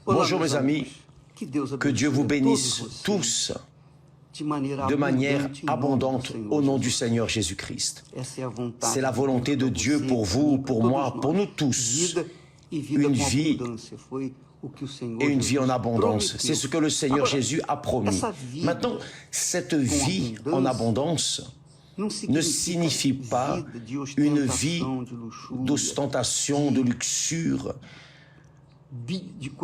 Bonjour mes amis, que Dieu vous bénisse tous de manière abondante au nom du Seigneur Jésus-Christ. C'est la volonté de Dieu pour vous, pour moi, pour nous tous. Une vie et une vie en abondance. C'est ce que le Seigneur Jésus a promis. Maintenant, cette vie en abondance ne signifie pas une vie d'ostentation, de luxure,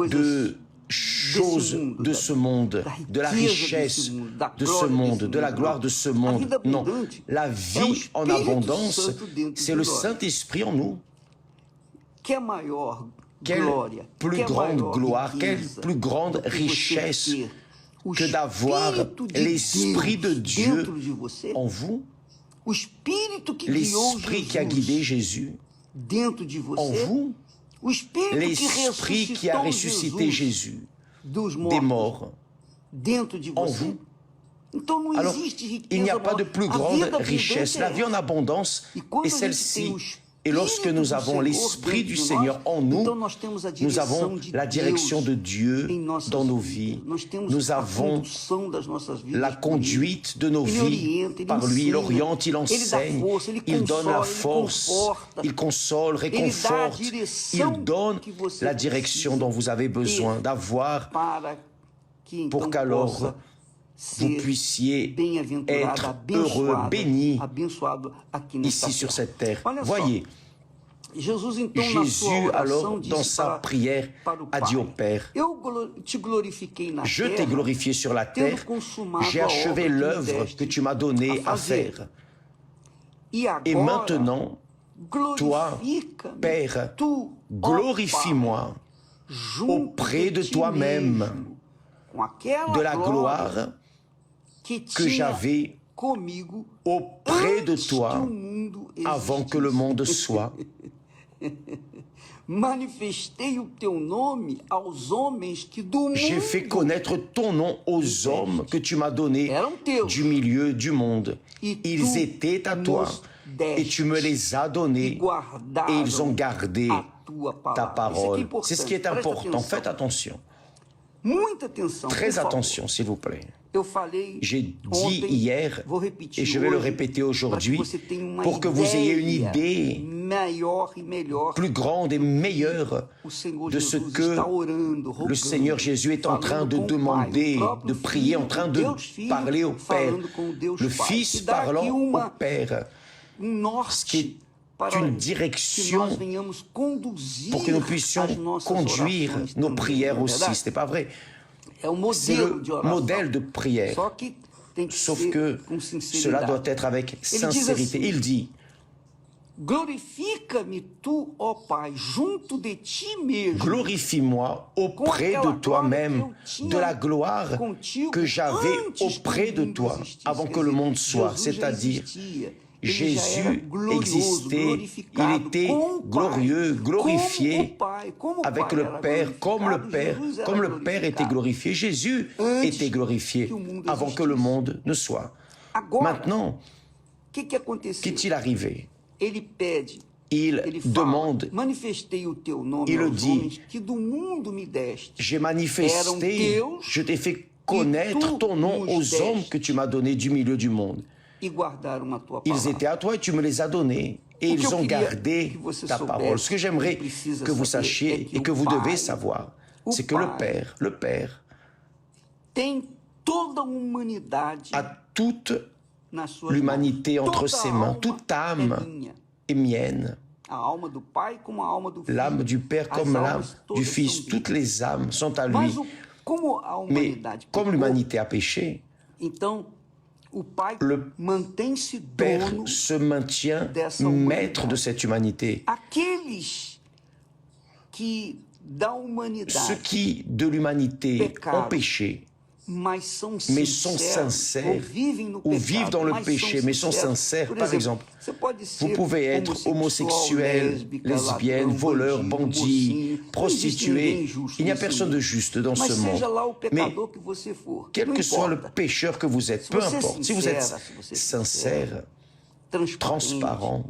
de choses de ce monde, de la richesse de ce monde, de la gloire de ce monde. Non, la vie en abondance, c'est le Saint-Esprit en nous. Quelle plus grande gloire, quelle plus grande richesse que d'avoir l'Esprit de Dieu en vous, l'Esprit qui a guidé Jésus en vous, l'Esprit qui a ressuscité Jésus des morts en vous. Alors, il n'y a pas de plus grande richesse. La vie en abondance est celle-ci. Et lorsque nous avons l'Esprit du Seigneur en nous, nous avons la direction de Dieu dans nos vies. Nous avons la conduite de nos vies par lui. Il oriente, il enseigne, il donne la force, il console, réconforte. Il donne la direction dont vous avez besoin d'avoir pour qu'alors vous puissiez être heureux, bénis ici sur cette terre. Voyez, Jésus, alors, dans sa prière, a dit au Père, « Je t'ai glorifié sur la terre, j'ai achevé l'œuvre que tu m'as donnée à faire. Et maintenant, toi, Père, glorifie-moi auprès de toi-même de la gloire que j'avais auprès de toi avant que le monde soit. J'ai fait connaître ton nom aux hommes que tu m'as donnés du milieu du monde. Ils étaient à toi et tu me les as donnés et ils ont gardé ta parole. C'est ce qui est important. Faites attention. Très attention, s'il vous plaît. J'ai dit hier, et je vais le répéter aujourd'hui, pour que vous ayez une idée plus grande et meilleure de ce que le Seigneur Jésus est en train de demander, de prier, en train de parler au Père. Le Fils parlant au Père, ce qui est une direction pour que nous puissions conduire nos prières aussi. Ce n'est pas vrai. C'est le modèle de prière. Sauf que cela doit être avec sincérité. Il dit, glorifie-moi auprès de toi-même de la gloire que j'avais auprès de toi avant que le monde soit. C'est-à-dire, Jésus existait, il était glorieux, glorifié avec le Père, comme le Père était glorifié. Jésus était glorifié avant que le monde ne soit. Maintenant, qu'est-il arrivé? Il demande, il le dit, j'ai manifesté, je t'ai fait connaître ton nom aux hommes que tu m'as donnés du milieu du monde. Ils étaient à toi et tu me les as donnés. Et ils ont gardé ta parole. Ce que j'aimerais que vous sachiez et que vous devez savoir, c'est que le Père a toute l'humanité entre ses mains. Toute âme est mienne. L'âme du Père comme l'âme du Fils. Toutes les âmes sont à lui. Mais comme l'humanité a péché, le Père se maintient maître de cette humanité. Ceux qui de l'humanité ont péché, mais sont sincères, ou vivent dans le péché, mais sont sincères. Par exemple, vous pouvez être homosexuel, lesbienne, voleur, bandit, prostituée. Il n'y a personne de juste dans ce monde. Mais quel que soit le pécheur que vous êtes, peu importe, si vous êtes sincère, transparent,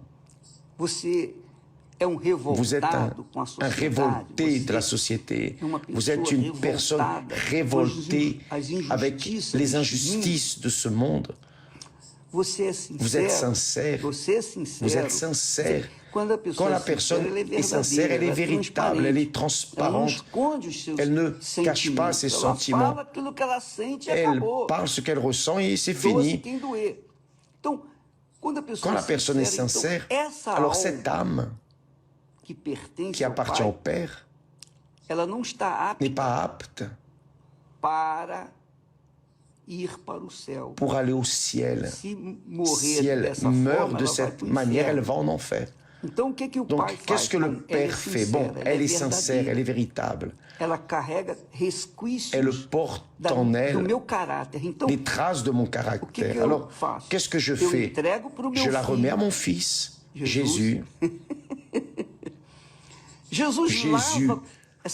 Vous êtes un révolté de la société. Vous êtes une personne révoltée avec les injustices de ce monde. Vous êtes sincère. Vous êtes sincère. Quand la personne est sincère, elle est véritable, elle est transparente. Elle ne cache pas ses sentiments. Elle parle ce qu'elle ressent et c'est fini. Quand la personne est sincère, alors cette âme qui appartient au Père n'est pas apte pour aller au ciel. Si elle meurt de cette manière, elle va en enfer. Donc, qu'est-ce que le Père fait? Bon, elle est sincère, elle est véritable. Elle porte en elle les traces de mon caractère. Alors, qu'est-ce que je fais? Je la remets à mon Fils, Jésus. Jésus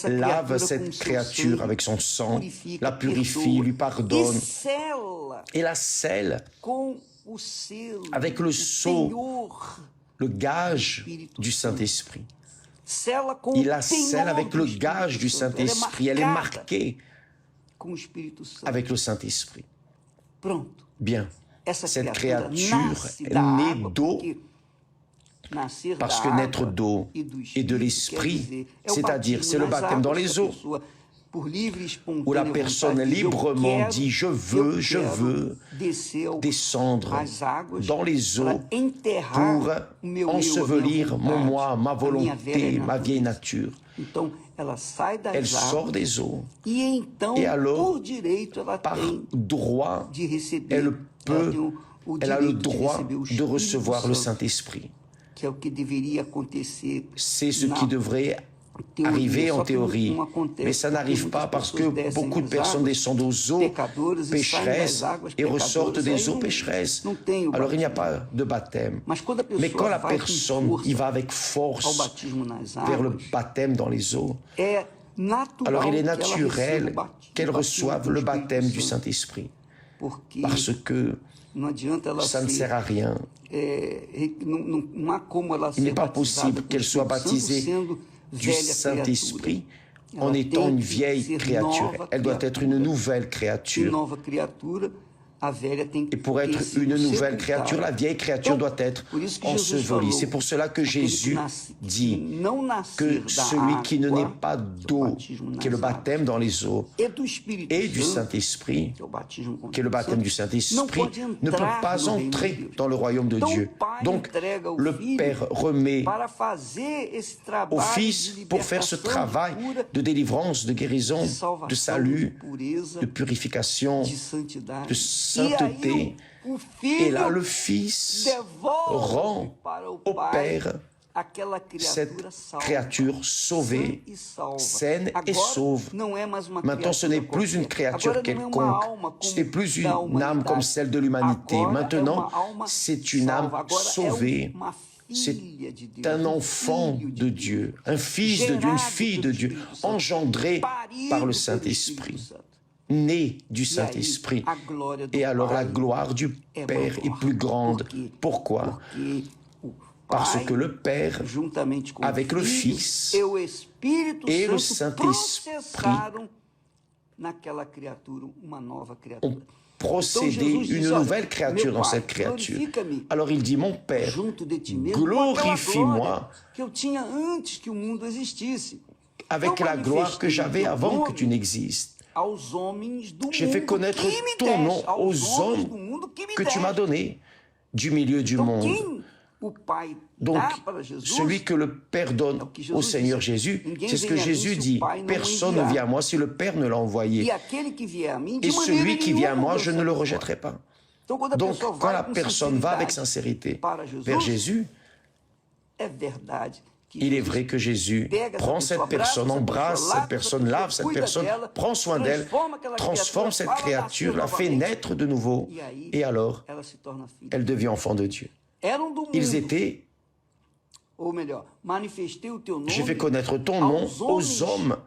lave cette créature avec son sang, la purifie, lui pardonne et la scelle avec le sceau, le gage du Saint-Esprit. Il la scelle avec le gage du Saint-Esprit. Elle est marquée avec le Saint-Esprit. Bien, cette créature est née d'eau, parce que naître d'eau et de l'Esprit, c'est-à-dire c'est le baptême dans les eaux, où la personne librement dit « je veux descendre dans les eaux pour ensevelir mon moi, ma volonté, ma vieille nature ». Elle sort des eaux et alors, par droit, elle a le droit de recevoir le Saint-Esprit. C'est ce qui devrait arriver en théorie, mais ça n'arrive pas parce que beaucoup de personnes descendent aux eaux pécheresses et ressortent des eaux pécheresses. Alors il n'y a pas de baptême. Mais quand la personne y va avec force vers le baptême dans les eaux, alors il est naturel qu'elle reçoive le baptême du Saint-Esprit. Parce que ça ne sert à rien. Il n'est pas possible qu'elle soit baptisée du Saint-Esprit en étant une vieille créature. Elle doit être une nouvelle créature. Et pour être une nouvelle créature, la vieille créature doit être ensevelie. C'est pour cela que Jésus dit que celui qui ne naît pas d'eau, qui est le baptême dans les eaux, et du Saint-Esprit, qui est le baptême du Saint-Esprit, ne peut pas entrer dans le royaume de Dieu. Donc, le Père remet au Fils pour faire ce travail de délivrance, de guérison, de salut, de purification, de sainteté. Et là, le Fils rend au Père cette créature sauvée, saine et sauve. Maintenant, ce n'est plus une créature quelconque, ce n'est plus une âme comme celle de l'humanité. Maintenant, c'est une âme sauvée. C'est un enfant de Dieu, un fils de Dieu, une fille de Dieu, engendré par le Saint-Esprit, né du Saint-Esprit. Et alors la gloire du Père est plus grande. Pourquoi? Parce que le Père, avec le Fils et le Saint-Esprit, ont procédé une nouvelle créature dans cette créature. Alors il dit, mon Père, glorifie-moi avec la gloire que j'avais avant que tu n'existes. J'ai fait connaître ton nom aux hommes que tu m'as donnés du milieu du monde. Donc, celui que le Père donne au Seigneur Jésus, c'est ce que Jésus dit. Personne ne vient à moi si le Père ne l'a envoyé. Et celui qui vient à moi, je ne le rejetterai pas. Donc, quand la personne va avec sincérité vers Jésus, il est vrai que Jésus prend cette personne, embrasse cette personne, lave cette personne, prend soin d'elle, transforme cette créature, la fait naître de nouveau, et alors, elle devient enfant de Dieu. Ils étaient, j'ai fait connaître ton nom aux hommes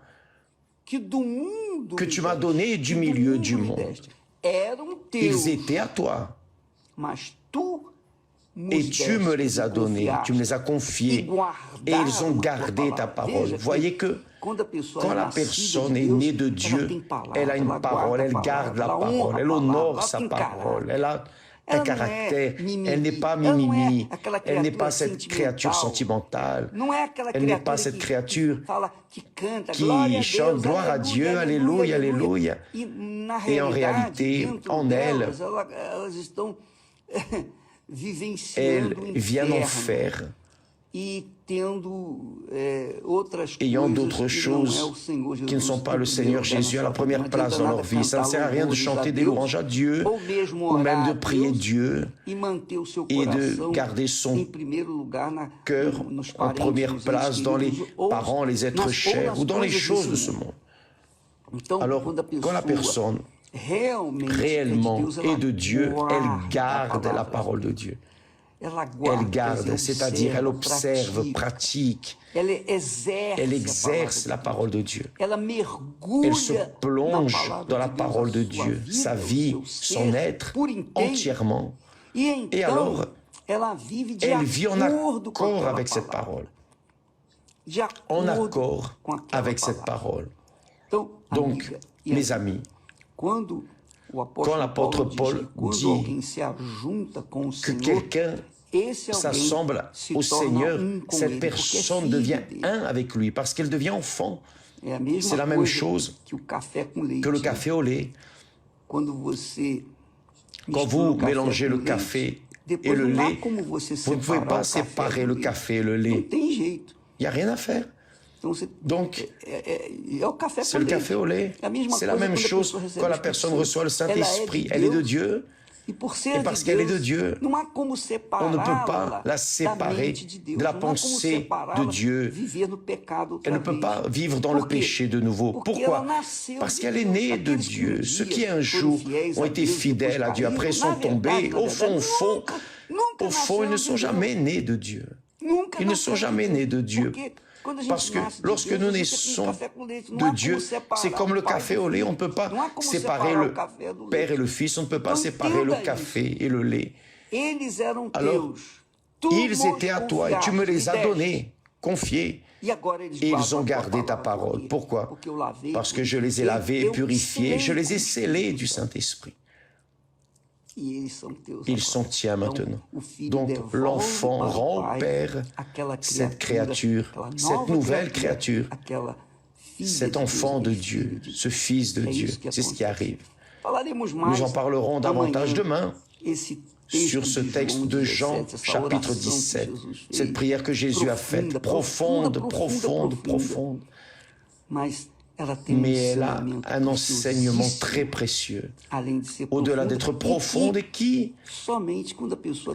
que tu m'as donnés du milieu du monde. Ils étaient à toi. et tu me les as donnés, tu me les as confiés, et ils ont gardé ta parole. Voyez que quand la personne est née de Dieu, elle a une parole, elle garde la parole, elle honore sa parole, elle a un caractère, elle n'est pas mimimi, elle n'est pas cette créature sentimentale, elle n'est pas cette créature qui chante gloire à Dieu, alléluia, alléluia. Et en réalité, en elle, elle vient en faire, ayant d'autres choses qui ne sont pas le Seigneur Jésus à la première place dans leur vie. Ça ne sert à rien de chanter des louanges à Dieu, ou même de prier Dieu, et de garder son cœur en première place dans les parents, les êtres chers, ou dans les choses de ce monde. Alors, quand la personne réellement est de Dieu, elle garde la parole de Dieu. Elle garde, c'est-à-dire elle observe, pratique, elle exerce la parole de Dieu. Elle se plonge dans la parole de Dieu, sa vie, son être entièrement. Et alors, elle vit en accord avec cette parole. En accord avec cette parole. Donc, mes amis, quand l'apôtre Paul dit que quelqu'un s'assemble au Seigneur, cette personne devient un avec lui parce qu'elle devient enfant. C'est la même chose que le café au lait. Quand vous mélangez le café et le lait, vous ne pouvez pas séparer le café et le lait. Il n'y a rien à faire. Donc, c'est le café au lait. C'est la même chose quand la personne reçoit le Saint-Esprit. Elle est de Dieu. Et parce qu'elle est de Dieu, on ne peut pas la séparer de la pensée de Dieu. Elle ne peut pas vivre dans le péché de nouveau. Pourquoi? Parce qu'elle est née de Dieu. Ceux qui un jour ont été fidèles à Dieu, après sont tombés, au fond, ils ne sont jamais nés de Dieu. Ils ne sont jamais nés de Dieu. Parce que lorsque nous naissons de Dieu, c'est comme le café au lait. On ne peut pas séparer le Père et le Fils. On ne peut pas séparer le café et le lait. Alors, ils étaient à toi et tu me les as donnés, confiés. Et ils ont gardé ta parole. Pourquoi? Parce que je les ai lavés et purifiés. Je les ai scellés du Saint-Esprit. Ils sont tiens maintenant. Donc l'enfant rend au Père cette créature, cette nouvelle créature, cet enfant de Dieu, ce Fils de Dieu. C'est ce qui arrive. Nous en parlerons davantage demain sur ce texte de Jean, chapitre 17. Cette prière que Jésus a faite, profonde. Mais elle a un enseignement très précieux, au-delà d'être profonde, et qui,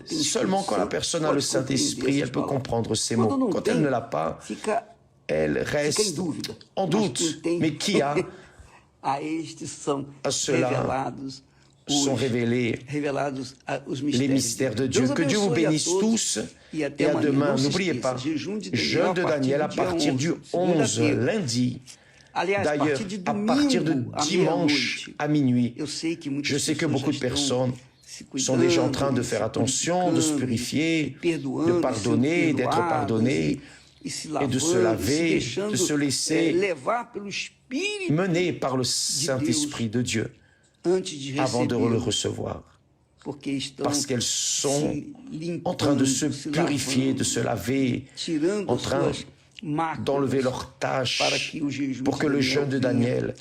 seulement quand la personne a le Saint-Esprit, elle peut comprendre ces mots. Quand elle ne l'a pas, elle reste en doute. Mais qui a? À cela sont révélés les mystères de Dieu. Que Dieu vous bénisse tous et à demain. N'oubliez pas, jeûne de Daniel à partir du 11, lundi. D'ailleurs, à partir de dimanche à minuit, je sais que beaucoup de personnes sont déjà en train de faire attention, de se purifier, de pardonner, d'être pardonnés, et de se laver, de se laisser mener par le Saint-Esprit de Dieu avant de le recevoir. Parce qu'elles sont en train de se purifier, de se laver, en train d'enlever leurs tâches pour que le jeûne de Daniel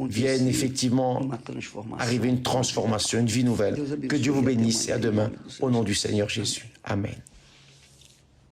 vienne effectivement arriver une transformation, une vie nouvelle. Que Dieu vous bénisse et à demain, au nom du Seigneur Jésus. Amen.